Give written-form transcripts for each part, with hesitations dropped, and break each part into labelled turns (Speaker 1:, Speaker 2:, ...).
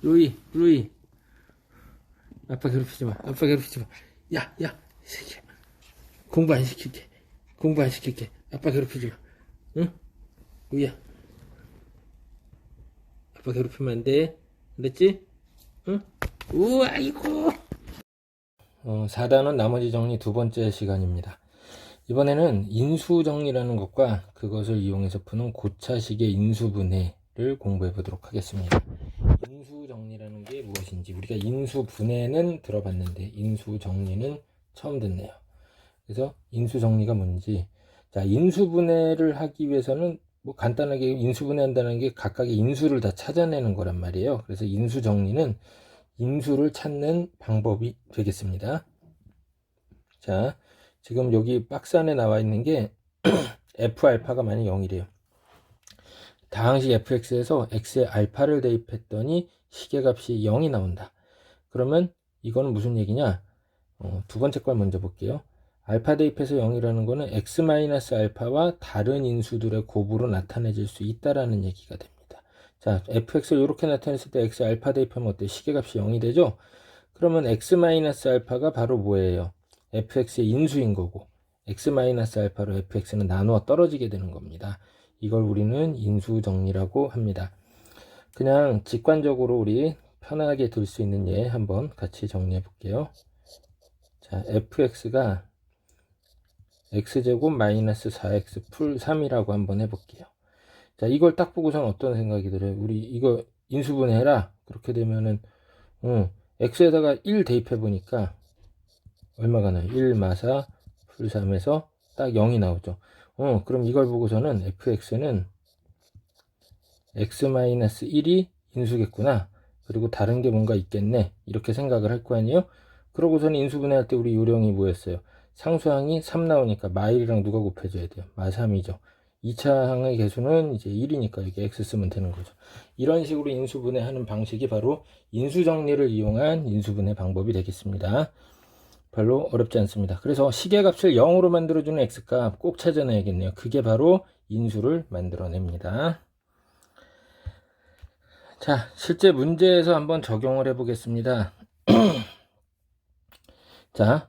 Speaker 1: 루이. 아빠 괴롭히지 마. 아빠 괴롭히지 마. 야, 이 새끼야. 공부 안 시킬게. 공부 안 시킬게. 아빠 괴롭히지 마. 응? 루이야. 아빠 괴롭히면 안 돼. 그랬지? 응? 우와, 아이고. 4단원 나머지 정리 두 번째 시간입니다. 이번에는 인수정리라는 것과 그것을 이용해서 푸는 고차식의 인수분해를 공부해 보도록 하겠습니다. 인수정리라는 게 무엇인지, 우리가 인수분해는 들어봤는데 인수정리는 처음 듣네요. 그래서 인수정리가 뭔지, 자, 인수분해를 하기 위해서는 뭐 간단하게 인수분해한다는 게 각각의 인수를 다 찾아내는 거란 말이에요. 그래서 인수정리는 인수를 찾는 방법이 되겠습니다. 자, 지금 여기 박스 안에 나와 있는 게 f 알파가 만약 0이래요. 다항식 fx에서 x의 알파를 대입했더니 시계값이 0이 나온다. 그러면 이거는 무슨 얘기냐? 두 번째 걸 먼저 볼게요. 알파 대입해서 0이라는 거는 x-알파와 다른 인수들의 곱으로 나타내질 수 있다라는 얘기가 됩니다. 자, fx를 이렇게 나타냈을 때 x 알파 대입하면 어때? 시계값이 0이 되죠? 그러면 x-알파가 바로 뭐예요? fx의 인수인 거고 x-알파로 fx는 나누어 떨어지게 되는 겁니다. 이걸 우리는 인수정리라고 합니다. 그냥 직관적으로 우리 편하게 들 수 있는 예 한번 같이 정리해 볼게요. 자, fx가 x제곱 마이너스 4x 풀 3이라고 한번 해볼게요. 자, 이걸 딱 보고선 어떤 생각이 들어요? 우리 이거 인수분해해라. 그렇게 되면은 x에다가 1 대입해 보니까 얼마가 나요? 1 마사 풀 3에서 딱 0이 나오죠. 그럼 이걸 보고서는 fx는 x-1이 인수겠구나. 그리고 다른 게 뭔가 있겠네. 이렇게 생각을 할 거 아니에요? 그러고서는 인수분해할 때 우리 요령이 뭐였어요? 상수항이 3 나오니까 마1이랑 누가 곱해줘야 돼요? 마3이죠. 2차 항의 개수는 이제 1이니까 여기 x 쓰면 되는 거죠. 이런 식으로 인수분해하는 방식이 바로 인수정리를 이용한 인수분해 방법이 되겠습니다. 별로 어렵지 않습니다. 그래서 시계값을 0으로 만들어주는 x값 꼭 찾아내야겠네요. 그게 바로 인수를 만들어냅니다. 자, 실제 문제에서 한번 적용을 해보겠습니다. 자,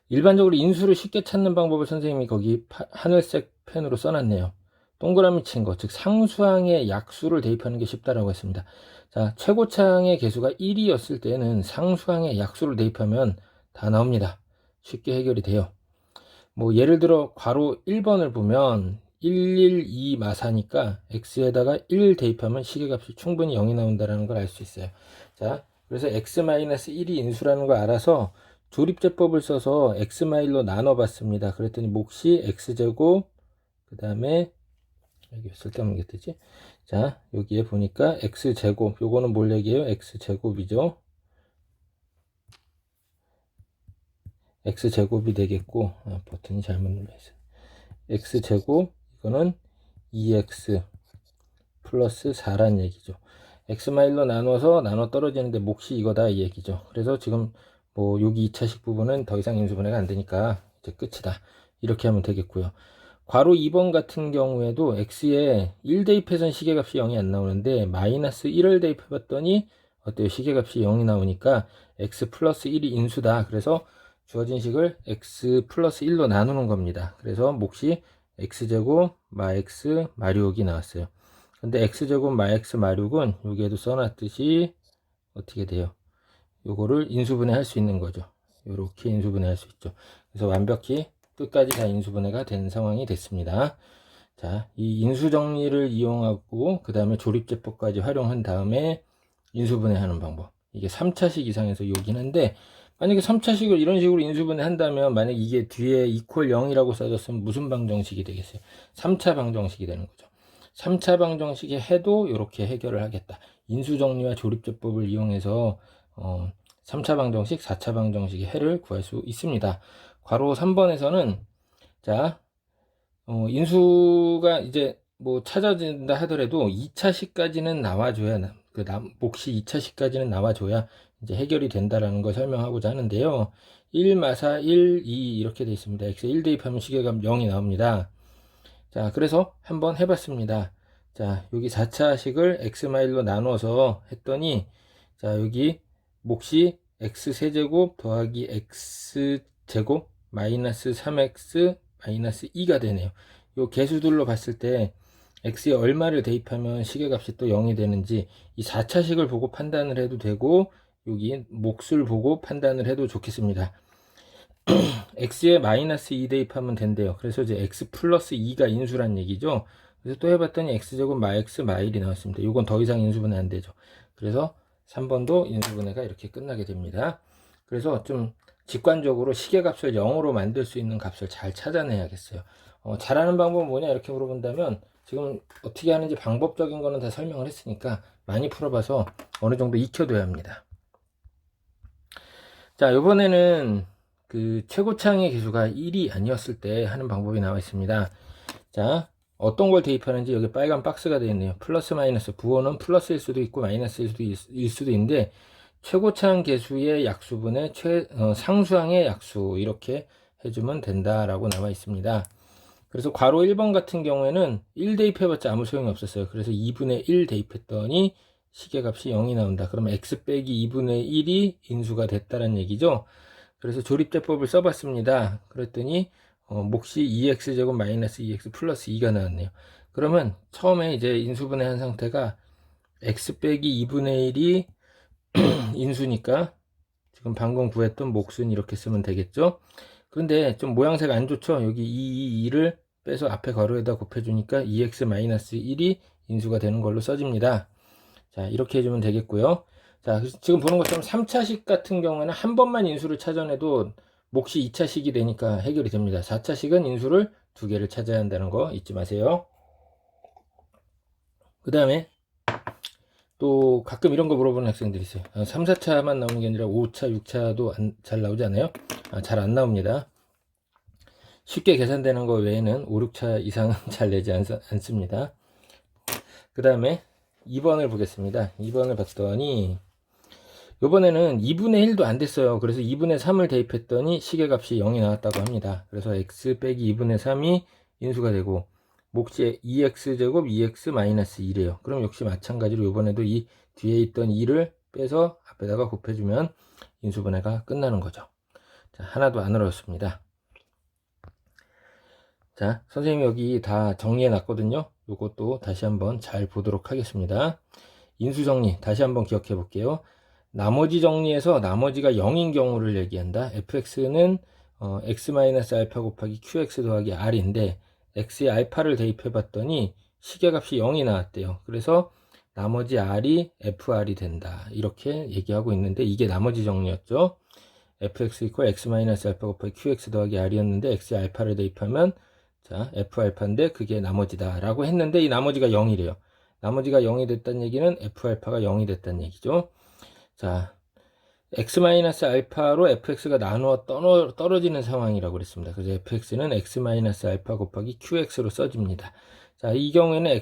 Speaker 1: 일반적으로 인수를 쉽게 찾는 방법을 선생님이 거기 하늘색 펜으로 써놨네요. 동그라미 친 거, 즉 상수항의 약수를 대입하는 게 쉽다라고 했습니다. 자, 최고차항의 개수가 1이었을 때는 상수항의 약수를 대입하면 다 나옵니다. 쉽게 해결이 돼요. 뭐 예를 들어 괄호 1번을 보면 112 마사니까 x에다가 1 대입하면 시계값이 충분히 0이 나온다는 걸 알 수 있어요. 자, 그래서 x-1이 인수라는 걸 알아서 조립제법을 써서 x-1로 나눠봤습니다. 그랬더니 몫이 x제곱, 그 다음에 여기 쓸데없는 게 뜨지? 자, 여기에 보니까 x제곱, 요거는 뭘 얘기해요? x제곱이죠. x제곱이 되겠고, 버튼이 잘못 눌러있어요. x제곱, 이거는 2x 플러스 4란 얘기죠. x-1로 나눠서 나눠 떨어지는데 몫이 이거다 이 얘기죠. 그래서 지금 뭐 여기 2차식 부분은 더 이상 인수분해가 안 되니까 이제 끝이다. 이렇게 하면 되겠고요. 괄호 2번 같은 경우에도 x에 1 대입해서는 시계값이 0이 안 나오는데 마이너스 1을 대입해 봤더니 어때요? 시계값이 0이 나오니까 x 플러스 1이 인수다. 그래서 주어진 식을 x 플러스 1로 나누는 겁니다. 그래서 몫이 x제곱 마x 마륙이 나왔어요. 근데 x제곱 마x 마륙은 여기에도 써놨듯이 어떻게 돼요? 요거를 인수분해 할 수 있는 거죠. 요렇게 인수분해 할 수 있죠. 그래서 완벽히 끝까지 다 인수분해가 된 상황이 됐습니다. 자, 이 인수정리를 이용하고 그 다음에 조립제법까지 활용한 다음에 인수분해 하는 방법. 이게 3차식 이상에서 요긴 한데 만약에 3차식을 이런 식으로 인수분해 한다면 만약 이게 뒤에 이퀄 0이라고 써졌으면 무슨 방정식이 되겠어요? 3차 방정식이 되는 거죠. 3차 방정식에 해도 이렇게 해결을 하겠다. 인수정리와 조립제법을 이용해서 3차 방정식, 4차 방정식의 해를 구할 수 있습니다. 괄호 3번에서는 자, 인수가 이제 뭐 찾아진다 하더라도 2차식까지는 나와줘야 몫이 2차식까지는 나와줘야 이제 해결이 된다라는 걸 설명하고자 하는데요. 1 마사 1, 2 이렇게 되어 있습니다. x에 1 대입하면 시계값 0이 나옵니다. 자, 그래서 한번 해봤습니다. 자, 여기 4차식을 x 마일로 나눠서 했더니 자, 여기 몫이 x세제곱 더하기 x제곱 마이너스 3x 마이너스 2가 되네요. 요 개수들로 봤을 때 x에 얼마를 대입하면 시계값이 또 0이 되는지 이 4차식을 보고 판단을 해도 되고 여기 몫을 보고 판단을 해도 좋겠습니다. x에 마이너스 2 대입하면 된대요. 그래서 이제 x 플러스 2가 인수란 얘기죠. 그래서 또 해봤더니 x제곱 마x 마일이 나왔습니다. 이건 더 이상 인수분해 안 되죠. 그래서 3번도 인수분해가 이렇게 끝나게 됩니다. 그래서 좀 직관적으로 시계값을 0으로 만들 수 있는 값을 잘 찾아내야겠어요. 잘하는 방법은 뭐냐 이렇게 물어본다면 지금 어떻게 하는지 방법적인 거는 다 설명을 했으니까 많이 풀어봐서 어느 정도 익혀둬야 합니다. 자, 이번에는 그 최고창의 개수가 1이 아니었을 때 하는 방법이 나와 있습니다. 자, 어떤 걸 대입하는지 여기 빨간 박스가 되어 있네요. 플러스 마이너스, 부호는 플러스일 수도 있고 마이너스일 수도 있는데 최고창 개수의 약수분의 상수항의 약수 이렇게 해주면 된다라고 나와 있습니다. 그래서 괄호 1번 같은 경우에는 1 대입해봤자 아무 소용이 없었어요. 그래서 2분의 1 대입했더니 시계값이 0이 나온다. 그러면 x 빼기 2분의 1이 인수가 됐다는 얘기죠. 그래서 조립제법을 써봤습니다. 그랬더니 몫이 2x제곱 마이너스 2x 플러스 2가 나왔네요. 그러면 처음에 이제 인수분해한 상태가 x 빼기 2분의 1이 인수니까 지금 방금 구했던 몫은 이렇게 쓰면 되겠죠. 그런데 좀 모양새가 안 좋죠. 여기 2를 빼서 앞에 괄호에다 곱해주니까 2x 마이너스 1이 인수가 되는 걸로 써집니다. 자, 이렇게 해주면 되겠고요. 자, 지금 보는 것처럼 3차식 같은 경우에는 한 번만 인수를 찾아내도 몫이 2차식이 되니까 해결이 됩니다. 4차식은 인수를 2개를 찾아야 한다는 거 잊지 마세요. 그 다음에 또 가끔 이런 거 물어보는 학생들이 있어요. 3, 4차만 나오는 게 아니라 5차, 6차도 잘 나오지 않아요? 잘 안 나옵니다. 쉽게 계산되는 거 외에는 5, 6차 이상은 잘 내지 않습니다. 그 다음에 2번을 보겠습니다. 2번을 봤더니 이번에는 2분의 1도 안 됐어요. 그래서 2분의 3을 대입했더니 시계값이 0이 나왔다고 합니다. 그래서 x 빼기 2분의 3이 인수가 되고 몫이 2x제곱 2x 마이너스 1이에요. 그럼 역시 마찬가지로 이번에도 이 뒤에 있던 2를 빼서 앞에다가 곱해주면 인수분해가 끝나는 거죠. 자, 하나도 안 어렵습니다. 자, 선생님이 여기 다 정리해 놨거든요. 이것도 다시 한번 잘 보도록 하겠습니다. 인수 정리 다시 한번 기억해 볼게요. 나머지 정리에서 나머지가 0인 경우를 얘기한다. fx는 x-알파 곱하기 qx 더하기 r인데 x에 알파를 대입해 봤더니 시계값이 0이 나왔대요. 그래서 나머지 r이 fr이 된다. 이렇게 얘기하고 있는데 이게 나머지 정리였죠. fx 이퀄 x-알파 곱하기 qx 더하기 r이었는데 x에 알파를 대입하면 자, f알파인데 그게 나머지다 라고 했는데 이 나머지가 0이래요. 나머지가 0이 됐다는 얘기는 f알파가 0이 됐다는 얘기죠. 자, x-알파로 fx가 나누어 떨어지는 상황이라고 그랬습니다. 그래서 fx는 x-알파 곱하기 qx로 써집니다. 자, 이 경우에는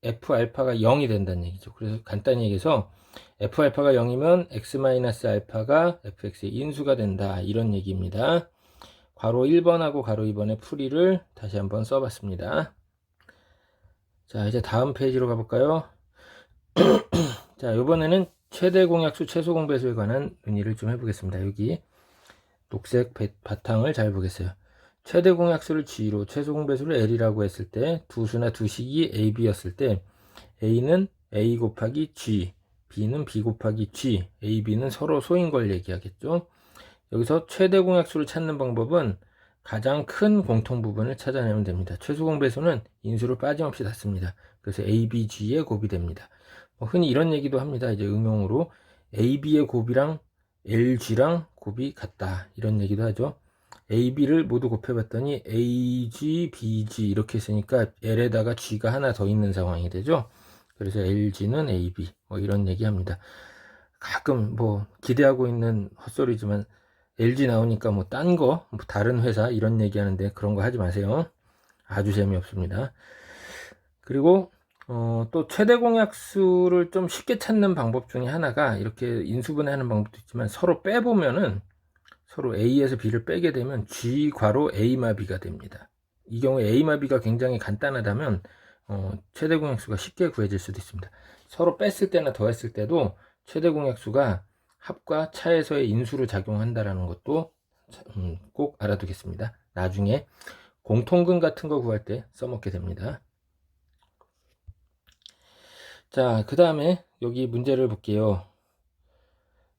Speaker 1: f알파가 0이 된다는 얘기죠. 그래서 간단히 얘기해서 f알파가 0이면 x-알파가 fx의 인수가 된다. 이런 얘기입니다. 괄호 1번하고 괄호 2번의 풀이를 다시 한번 써봤습니다. 자, 이제 다음 페이지로 가볼까요? 자, 이번에는 최대 공약수, 최소 공배수에 관한 논의를 좀 해보겠습니다. 여기 녹색 바탕을 잘 보겠어요. 최대 공약수를 G로, 최소 공배수를 L이라고 했을 때 두 수나 두 식이 A, B였을 때 A는 A 곱하기 G, B는 B 곱하기 G, A, B는 서로 소인 걸 얘기하겠죠. 여기서 최대 공약수를 찾는 방법은 가장 큰 공통 부분을 찾아내면 됩니다. 최소 공배수는 인수를 빠짐없이 닫습니다. 그래서 A, B, G의 곱이 됩니다. 흔히 이런 얘기도 합니다. 이제 응용으로 A, B의 곱이랑 L, G랑 곱이 같다. 이런 얘기도 하죠. A, B를 모두 곱해봤더니 A, G, B, G 이렇게 있으니까 L에다가 G가 하나 더 있는 상황이 되죠. 그래서 L, G는 A, B 이런 얘기합니다. 가끔 기대하고 있는 헛소리지만 LG 나오니까 딴 거, 다른 회사 이런 얘기하는데 그런 거 하지 마세요. 아주 재미없습니다. 그리고 또 최대 공약수를 좀 쉽게 찾는 방법 중에 하나가 이렇게 인수분해하는 방법도 있지만 서로 빼보면은 서로 A에서 B를 빼게 되면 G 괄호 A마 B가 됩니다. 이 경우에 A마 B가 굉장히 간단하다면 최대 공약수가 쉽게 구해질 수도 있습니다. 서로 뺐을 때나 더했을 때도 최대 공약수가 합과 차에서의 인수로 작용한다라는 것도 꼭 알아두겠습니다. 나중에 공통근 같은 거 구할 때 써먹게 됩니다. 자, 그 다음에 여기 문제를 볼게요.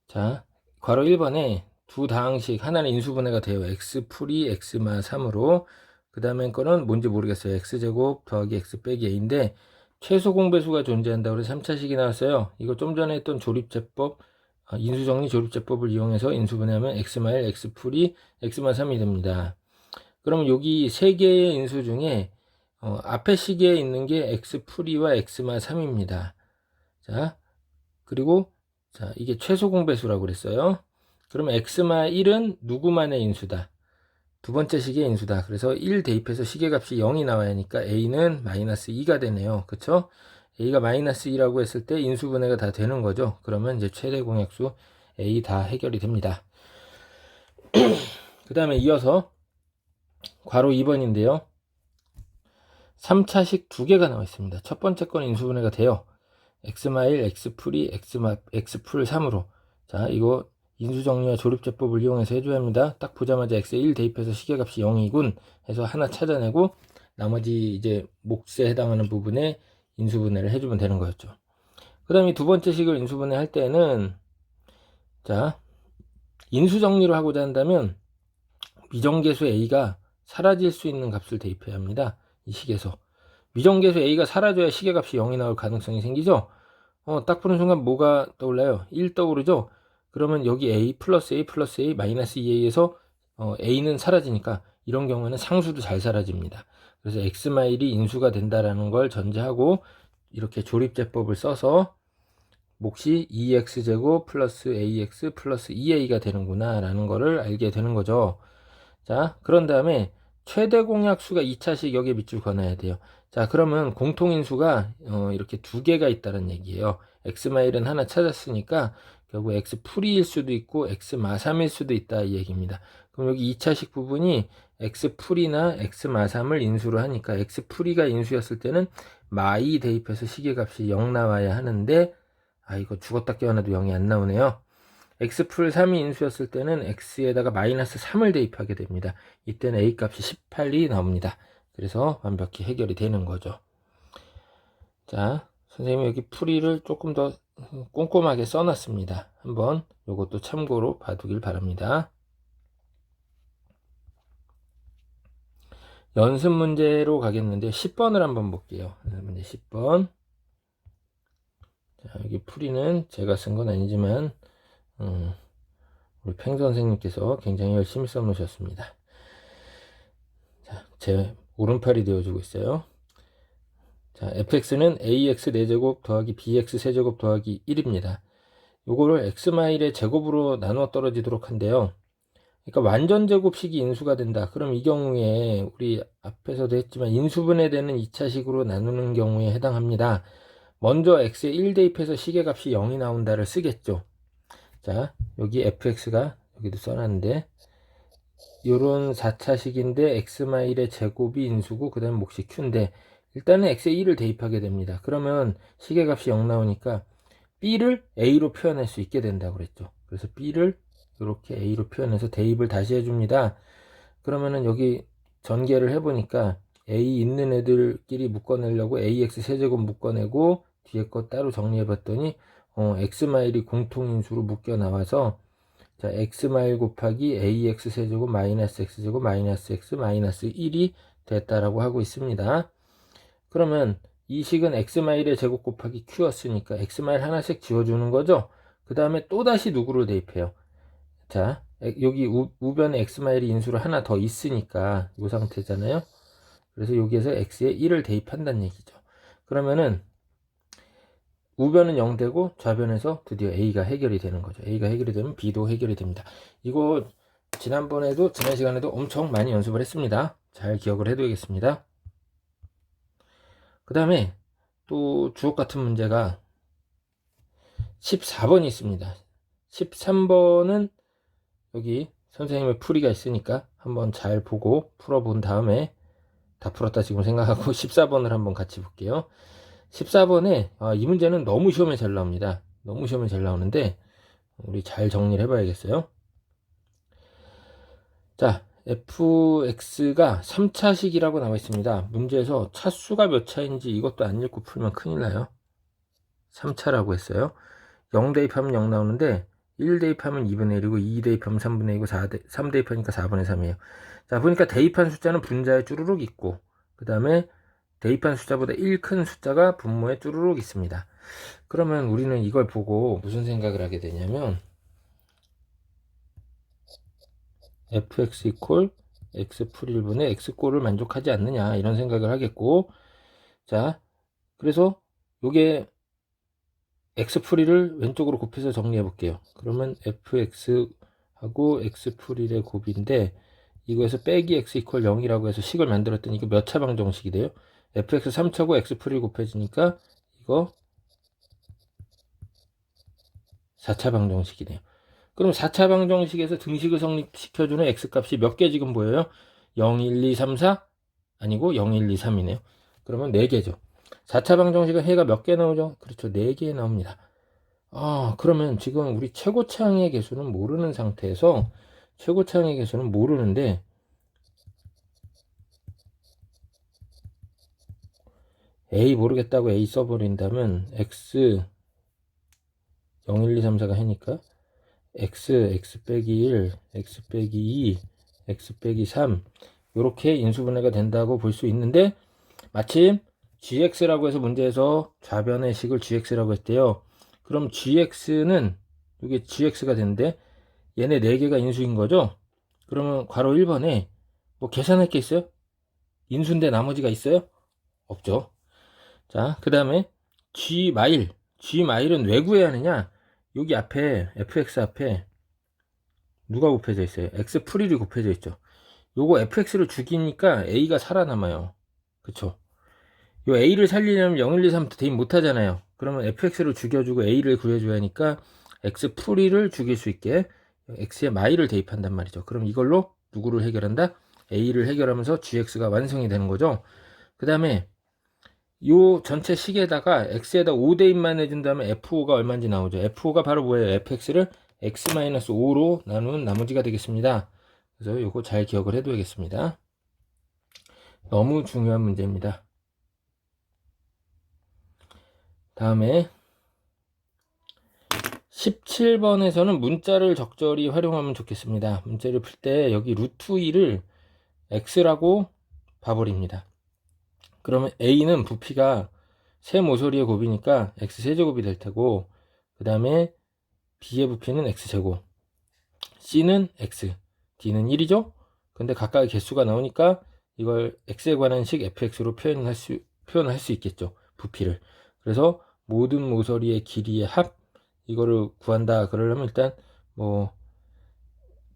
Speaker 1: 자, 괄호 1번에 두 다항식, 하나는 인수분해가 돼요. x풀이 x마 3으로, 그 다음에 거는 뭔지 모르겠어요. x제곱 더하기 x 빼기 a인데 최소 공배수가 존재한다고 해서 3차식이 나왔어요. 이거 좀 전에 했던 조립제법, 인수정리 조립제법을 이용해서 인수분해하면 x마 1, x풀이 x마 3이 됩니다. 그러면 여기 세 개의 인수 중에 앞에 시계에 있는 게 x풀이와 x마 3입니다. 자, 그리고 자, 이게 최소 공배수라고 그랬어요. 그러면 x마 1은 누구만의 인수다? 두 번째 시계 인수다. 그래서 1 대입해서 시계값이 0이 나와야 하니까 a는 마이너스 2가 되네요. 그쵸? a가 마이너스 2라고 했을 때 인수분해가 다 되는 거죠. 그러면 이제 최대 공약수 a 다 해결이 됩니다. 그 다음에 이어서 괄호 2번인데요. 3차식 두 개가 나와 있습니다. 첫 번째 건 인수분해가 돼요. x마 1, x풀이 x풀 3으로. 자, 이거 인수정리와 조립제법을 이용해서 해줘야 합니다. 딱 보자마자 x에 1 대입해서 시계값이 0이군 해서 하나 찾아내고 나머지 이제 몫에 해당하는 부분에 인수분해를 해주면 되는 거였죠. 그 다음에 두 번째 식을 인수분해 할 때는 자, 인수정리를 하고자 한다면 미정계수 a가 사라질 수 있는 값을 대입해야 합니다. 이 식에서 미정계수 a가 사라져야 시계값이 0이 나올 가능성이 생기죠. 딱 보는 순간 뭐가 떠올라요? 1 떠오르죠. 그러면 여기 a 플러스 a 플러스 a 마이너스 2a에서 a는 사라지니까 이런 경우에는 상수도 잘 사라집니다. 그래서 x마 1이 인수가 된다라는 걸 전제하고 이렇게 조립제법을 써서 몫이 2x제곱 플러스 ax 플러스 2a가 되는구나 라는 거를 알게 되는 거죠. 자, 그런 다음에 최대 공약수가 2차식 여기에 밑줄 그어놔야 돼요. 자, 그러면 공통인수가 이렇게 두 개가 있다는 얘기예요. x마 1은 하나 찾았으니까 결국 x풀이일 수도 있고 x마 3일 수도 있다 이 얘기입니다. 그럼 여기 2차식 부분이 x풀이나 x마 3을 인수로 하니까 x풀이가 인수였을 때는 마2 대입해서 시계값이 0 나와야 하는데 이거 죽었다 깨어나도 0이 안 나오네요. x풀 3이 인수였을 때는 x에다가 마이너스 3을 대입하게 됩니다. 이때는 a 값이 18이 나옵니다. 그래서 완벽히 해결이 되는 거죠. 자, 선생님이 여기 풀이를 조금 더 꼼꼼하게 써놨습니다. 한번 이것도 참고로 봐두길 바랍니다. 연습 문제로 가겠는데 10번을 한번 볼게요. 문제 10번. 자, 여기 풀이는 제가 쓴 건 아니지만 우리 팽 선생님께서 굉장히 열심히 써놓으셨습니다. 자, 제 오른팔이 되어주고 있어요. 자, fx는 ax 4제곱 더하기 bx 세제곱 더하기 1입니다. 요거를 x마일의 제곱으로 나누어 떨어지도록 한대요. 그러니까 완전 제곱식이 인수가 된다. 그럼 이 경우에 우리 앞에서도 했지만 인수분해되는 2차식으로 나누는 경우에 해당합니다. 먼저 x에 1 대입해서 시계값이 0이 나온다를 쓰겠죠. 자, 여기 fx가 여기도 써놨는데 요런 4차식인데 x마일의 제곱이 인수고 그 다음 몫이 q인데 일단은 x에 1을 대입하게 됩니다. 그러면 시계값이 0 나오니까 b를 a로 표현할 수 있게 된다고 그랬죠. 그래서 b를 이렇게 a로 표현해서 대입을 다시 해줍니다. 그러면은 여기 전개를 해보니까 a 있는 애들끼리 묶어내려고 ax 세제곱 묶어내고 뒤에 거 따로 정리해봤더니 x마일이 공통인수로 묶여 나와서 자, x마일 곱하기 ax 세제곱 마이너스 x제곱 마이너스 x 마이너스 1이 됐다라고 하고 있습니다. 그러면 이 식은 x마일의 제곱 곱하기 q였으니까 x마일 하나씩 지워주는 거죠. 그 다음에 또다시 누구를 대입해요? 자, 여기 우변에 x마일이 인수로 하나 더 있으니까 이 상태잖아요. 그래서 여기에서 x에 1을 대입한다는 얘기죠. 그러면은 우변은 0 되고 좌변에서 드디어 a가 해결이 되는 거죠. a가 해결이 되면 b도 해결이 됩니다. 이거 지난 시간에도 엄청 많이 연습을 했습니다. 잘 기억을 해둬야겠습니다. 그 다음에 또 주옥 같은 문제가 14번이 있습니다. 13번은 여기 선생님의 풀이가 있으니까 한번 잘 보고 풀어본 다음에 다 풀었다 지금 생각하고 14번을 한번 같이 볼게요. 14번에 이 문제는 너무 시험에 잘 나옵니다. 너무 시험에 잘 나오는데 우리 잘 정리를 해봐야겠어요. 자, fx가 3차식이라고 나와 있습니다. 문제에서 차수가 몇 차인지 이것도 안 읽고 풀면 큰일 나요. 3차라고 했어요. 0 대입하면 0 나오는데 1 대입하면 2분의 1이고 2 대입하면 3분의 2이고 3 대입하니까 4분의 3이에요. 자, 보니까 대입한 숫자는 분자에 쭈루룩 있고 그 다음에 대입한 숫자보다 1 큰 숫자가 분모에 쭈루룩 있습니다. 그러면 우리는 이걸 보고 무슨 생각을 하게 되냐면 fx 이퀄 x풀 1분의 x꼴을 만족하지 않느냐 이런 생각을 하겠고, 자 그래서 요게 x풀 1을 왼쪽으로 곱해서 정리해 볼게요. 그러면 fx하고 x풀 1의 곱인데 이거에서 빼기 x 이퀄 0이라고 해서 식을 만들었더니 이거 몇 차 방정식이 돼요? fx 3차고 x풀 1 곱해지니까 이거 4차 방정식이네요. 그럼 4차 방정식에서 등식을 성립시켜주는 x값이 몇 개 지금 보여요? 0, 1, 2, 3, 4? 아니고 0, 1, 2, 3이네요. 그러면 4개죠. 4차 방정식은 해가 몇 개 나오죠? 그렇죠. 4개 나옵니다. 그러면 지금 우리 최고차항의 개수는 모르는 상태에서 최고차항의 개수는 모르는데 A 모르겠다고 A 써버린다면 x 0, 1, 2, 3, 4가 해니까 x 빼기 1, x 빼기 2, x 빼기 3 이렇게 인수분해가 된다고 볼 수 있는데 마침 gx라고 해서 문제에서 좌변의 식을 gx라고 했대요. 그럼 gx는 이게 gx가 되는데 얘네 4개가 인수인 거죠. 그러면 괄호 1번에 뭐 계산할 게 있어요? 인수인데 나머지가 있어요? 없죠. 자, 그 다음에 g마일은 왜 구해야 하느냐? 여기 앞에 fx 앞에 누가 곱해져 있어요? x 풀1이 곱해져 있죠. 요거 fx를 죽이니까 a가 살아남아요. 그쵸? 요 a를 살리려면 0, 1, 2, 3 대입 못 하잖아요. 그러면 fx를 죽여주고 a를 구해줘야 하니까 x 풀1을 죽일 수 있게 x에 마이를 대입한단 말이죠. 그럼 이걸로 누구를 해결한다? a를 해결하면서 gx가 완성이 되는 거죠. 그 다음에 요 전체 식에다가 x에다 5대입만 해준다면 f5가 얼마인지 나오죠. f5가 바로 뭐예요? fx를 x-5로 나누는 나머지가 되겠습니다. 그래서 요거 잘 기억을 해둬야겠습니다. 너무 중요한 문제입니다. 다음에 17번에서는 문자를 적절히 활용하면 좋겠습니다. 문자를 풀 때 여기 루트 2를 x라고 봐버립니다. 그러면 a는 부피가 세 모서리의 곱이니까 x세제곱이 될 테고, 그 다음에 b의 부피는 x제곱, c는 x, d는 1이죠. 근데 각각의 개수가 나오니까 이걸 x에 관한 식 fx로 표현할 수 있겠죠. 부피를. 그래서 모든 모서리의 길이의 합 이거를 구한다. 그러려면 일단 뭐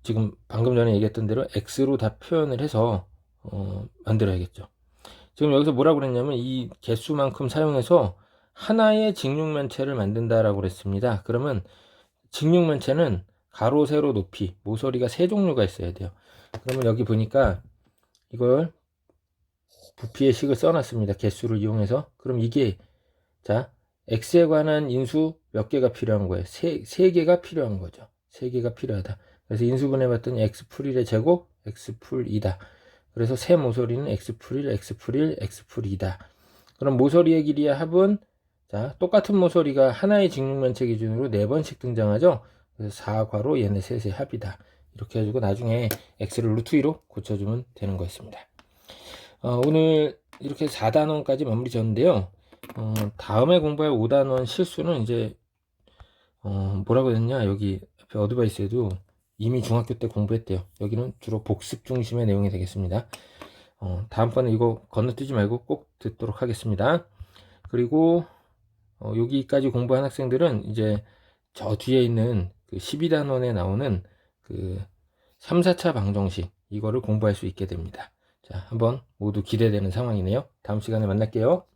Speaker 1: 지금 방금 전에 얘기했던 대로 x로 다 표현을 해서 만들어야겠죠. 지금 여기서 뭐라고 그랬냐면 이 개수만큼 사용해서 하나의 직육면체를 만든다라고 그랬습니다. 그러면 직육면체는 가로, 세로, 높이, 모서리가 세 종류가 있어야 돼요. 그러면 여기 보니까 이걸 부피의 식을 써놨습니다. 개수를 이용해서. 그럼 이게 자 x에 관한 인수 몇 개가 필요한 거예요? 세 개가 필요한 거죠. 세 개가 필요하다. 그래서 인수분해 봤더니 x풀 1의 제곱 x풀 2다. 그래서 세 모서리는 x풀 1, x풀 1, x풀 2다. 그럼 모서리의 길이의 합은 자 똑같은 모서리가 하나의 직육면체 기준으로 4번씩 등장하죠. 그래서 4괄호 얘네 셋의 합이다. 이렇게 해주고 나중에 x를 루트 2로 고쳐주면 되는 거였습니다. 오늘 이렇게 4단원까지 마무리 지었는데요. 다음에 공부할 5단원 실수는 이제 뭐라고 했냐, 여기 앞에 어드바이스에도 이미 중학교 때 공부했대요. 여기는 주로 복습 중심의 내용이 되겠습니다. 다음번에 이거 건너뛰지 말고 꼭 듣도록 하겠습니다. 그리고 여기까지 공부한 학생들은 이제 저 뒤에 있는 그 12단원에 나오는 그 3, 4차 방정식 이거를 공부할 수 있게 됩니다. 자, 한번 모두 기대되는 상황이네요. 다음 시간에 만날게요.